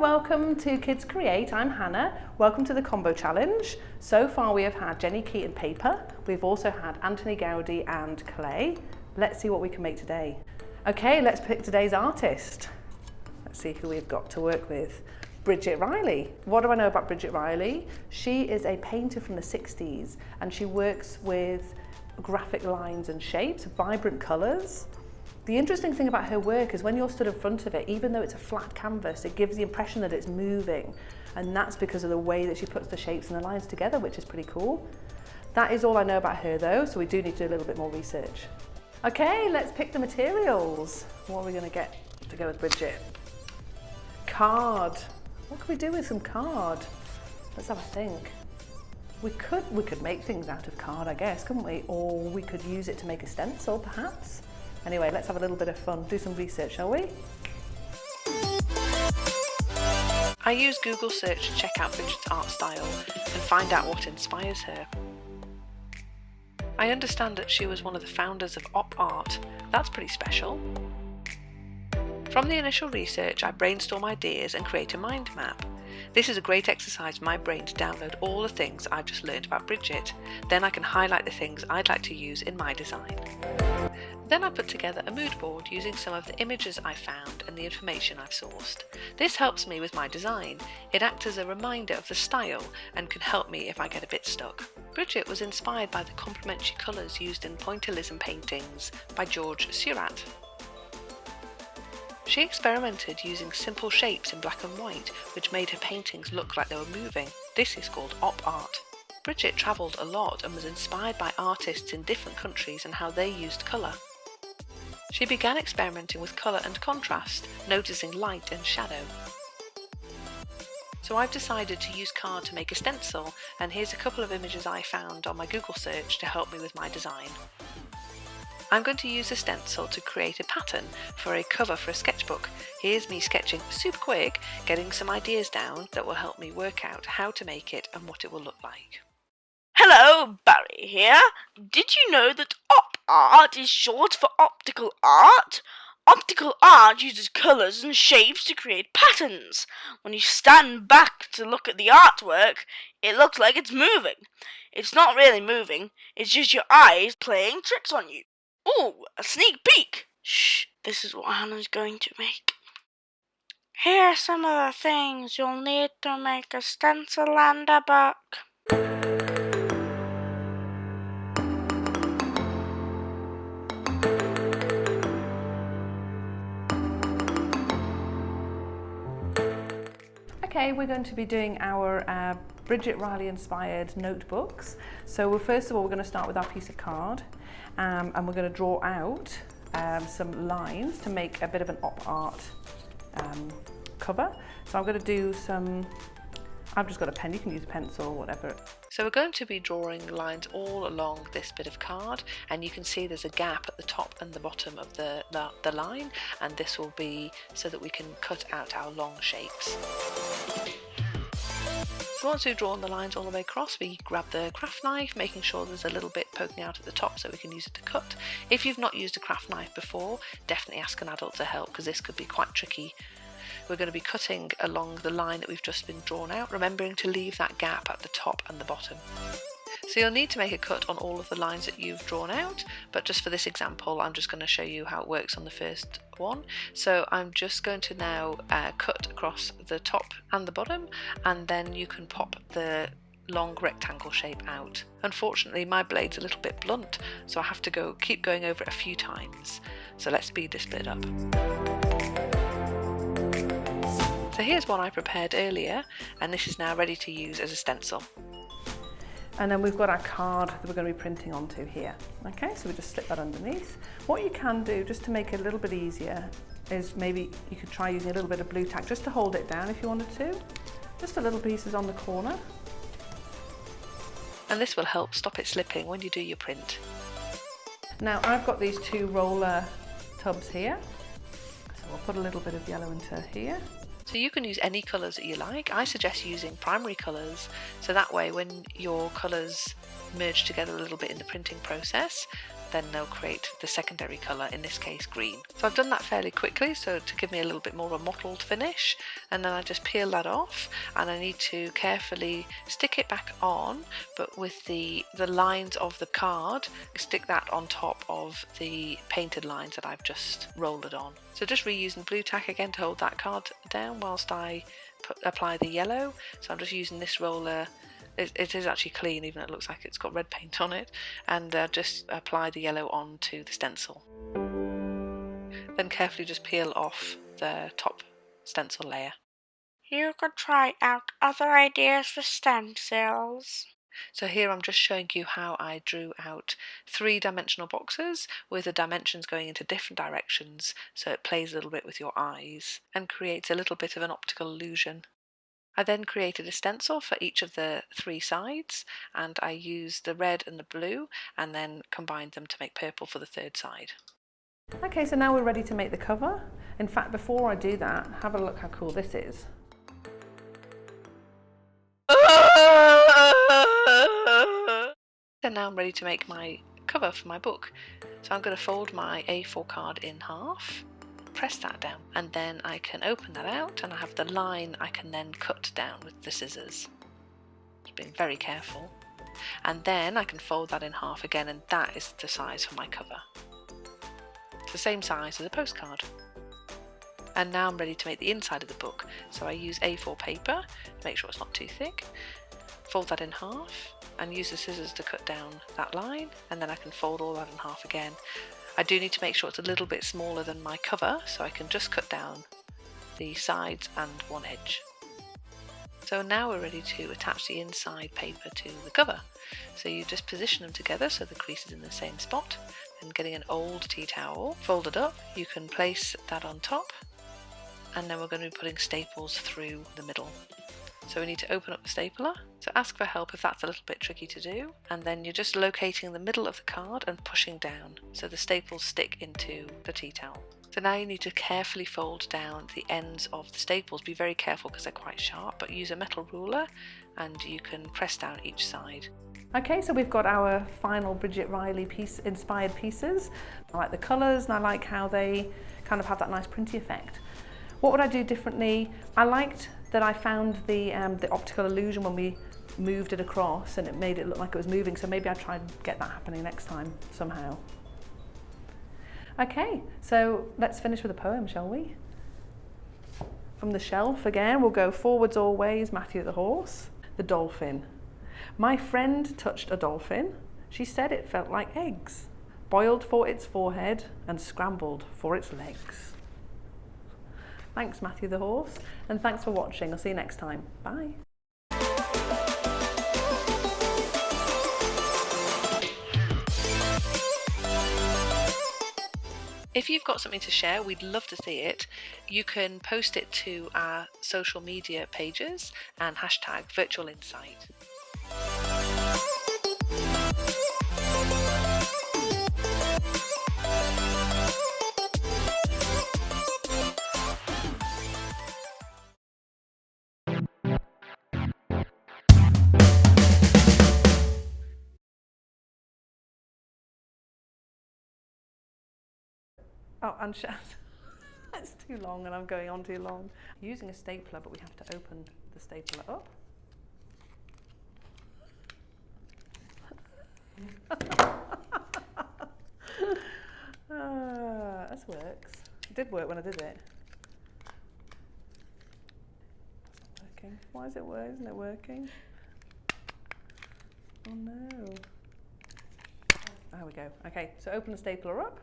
welcome to Kids Create. I'm Hannah. Welcome to the combo challenge. So far we have had Jenny Keaton paper. We've also had Anthony Gowdy and clay. Let's see what we can make today. Okay, let's pick today's artist. Let's see who we've got to work with. Bridget Riley. What do I know about Bridget Riley? She is a painter from the 60s and she works with graphic lines and shapes, vibrant colours. The interesting thing about her work is when you're stood in front of it, even though it's a flat canvas, it gives the impression that it's moving. And that's because of the way that she puts the shapes and the lines together, which is pretty cool. That is all I know about her though, so we do need to do a little bit more research. Okay, let's pick the materials. What are we going to get to go with Bridget? Card. What can we do with some card? Let's have a think. We could make things out of card, I guess, couldn't we? Or we could use it to make a stencil, perhaps. Anyway, let's have a little bit of fun. Do some research, shall we? I use Google search to check out Bridget's art style and find out what inspires her. I understand that she was one of the founders of Op Art. That's pretty special. From the initial research, I brainstorm ideas and create a mind map. This is a great exercise for my brain to download all the things I've just learned about Bridget. Then I can highlight the things I'd like to use in my design. Then I put together a mood board using some of the images I found and the information I've sourced. This helps me with my design. It acts as a reminder of the style and can help me if I get a bit stuck. Bridget was inspired by the complementary colours used in pointillism paintings by George Seurat. She experimented using simple shapes in black and white, which made her paintings look like they were moving. This is called op art. Bridget travelled a lot and was inspired by artists in different countries and how they used colour. She began experimenting with colour and contrast, noticing light and shadow. So I've decided to use card to make a stencil, and here's a couple of images I found on my Google search to help me with my design. I'm going to use a stencil to create a pattern for a cover for a sketchbook. Here's me sketching super quick, getting some ideas down that will help me work out how to make it and what it will look like. Hello, Barry here. Did you know that op art is short for optical art? Optical art uses colours and shapes to create patterns. When you stand back to look at the artwork, it looks like it's moving. It's not really moving, it's just your eyes playing tricks on you. Ooh, a sneak peek! Shh, this is what Hannah's going to make. Here are some of the things you'll need to make a stencil and a book. Okay, we're going to be doing our Bridget Riley inspired notebooks. So first of all, we're going to start with our piece of card and we're going to draw out some lines to make a bit of an op art cover. So I'm going to do some, I've just got a pen, you can use a pencil or whatever. So we're going to be drawing lines all along this bit of card, and you can see there's a gap at the top and the bottom of the line, and this will be so that we can cut out our long shapes. So once we've drawn the lines all the way across, we grab the craft knife, making sure there's a little bit poking out at the top so we can use it to cut. If you've not used a craft knife before, definitely ask an adult to help because this could be quite tricky. We're going to be cutting along the line that we've just been drawn out, remembering to leave that gap at the top and the bottom. So you'll need to make a cut on all of the lines that you've drawn out, but just for this example, I'm just going to show you how it works on the first one. So I'm just going to now cut across the top and the bottom, and then you can pop the long rectangle shape out. Unfortunately, my blade's a little bit blunt, so I have to keep going over it a few times. So let's speed this bit up. So here's one I prepared earlier, and this is now ready to use as a stencil. And then we've got our card that we're going to be printing onto here. Okay, so we just slip that underneath. What you can do, just to make it a little bit easier, is maybe you could try using a little bit of blue tack just to hold it down if you wanted to. Just a little pieces on the corner. And this will help stop it slipping when you do your print. Now I've got these two roller tubs here. So we'll put a little bit of yellow into here. So you can use any colours that you like. I suggest using primary colours, so that way when your colours merge together a little bit in the printing process, then they'll create the secondary colour, in this case green. So I've done that fairly quickly, so to give me a little bit more of a mottled finish, and then I just peel that off, and I need to carefully stick it back on, but with the lines of the card, stick that on top of the painted lines that I've just rolled it on. So just reusing blue tack again to hold that card down whilst I apply the yellow. So I'm just using this roller. It is actually clean, even though it looks like it's got red paint on it, and just apply the yellow onto the stencil. Then carefully just peel off the top stencil layer. You could try out other ideas for stencils. So here I'm just showing you how I drew out 3-dimensional boxes with the dimensions going into different directions, so it plays a little bit with your eyes and creates a little bit of an optical illusion. I then created a stencil for each of the 3 sides, and I used the red and the blue and then combined them to make purple for the 3rd side. Okay, so now we're ready to make the cover. In fact, before I do that, have a look how cool this is. And now I'm ready to make my cover for my book. So I'm going to fold my A4 card in half, press that down, and then I can open that out, and I have the line I can then cut down with the scissors. Just being very careful. And then I can fold that in half again, and that is the size for my cover. It's the same size as a postcard. And now I'm ready to make the inside of the book. So I use A4 paper to make sure it's not too thick, fold that in half, and use the scissors to cut down that line, and then I can fold all that in half again. I do need to make sure it's a little bit smaller than my cover, so I can just cut down the sides and one edge. So now we're ready to attach the inside paper to the cover. So you just position them together so the crease is in the same spot, and getting an old tea towel folded up, you can place that on top, and then we're going to be putting staples through the middle. So we need to open up the stapler, so ask for help if that's a little bit tricky to do, and then you're just locating the middle of the card and pushing down so the staples stick into the tea towel. So now you need to carefully fold down the ends of the staples. Be very careful because they're quite sharp, but use a metal ruler and you can press down each side. Okay, so we've got our final Bridget Riley inspired pieces. I like the colours and I like how they kind of have that nice printy effect. What would I do differently? I liked that I found the optical illusion when we moved it across, and it made it look like it was moving, so maybe I'll try and get that happening next time somehow. Okay, so let's finish with a poem, shall we? From the shelf again, we'll go forwards always, Matthew the horse. The dolphin. My friend touched a dolphin. She said it felt like eggs, boiled for its forehead and scrambled for its legs. Thanks, Matthew the horse, and thanks for watching. I'll see you next time. Bye. If you've got something to share, we'd love to see it. You can post it to our social media pages and hashtag Virtual Insight. Oh, and it's too long and I'm going on too long. Using a stapler, but we have to open the stapler up. This works. It did work when I did it. It's not working. Why is it working? Isn't it working? Oh no. There we go. Okay, so open the stapler up.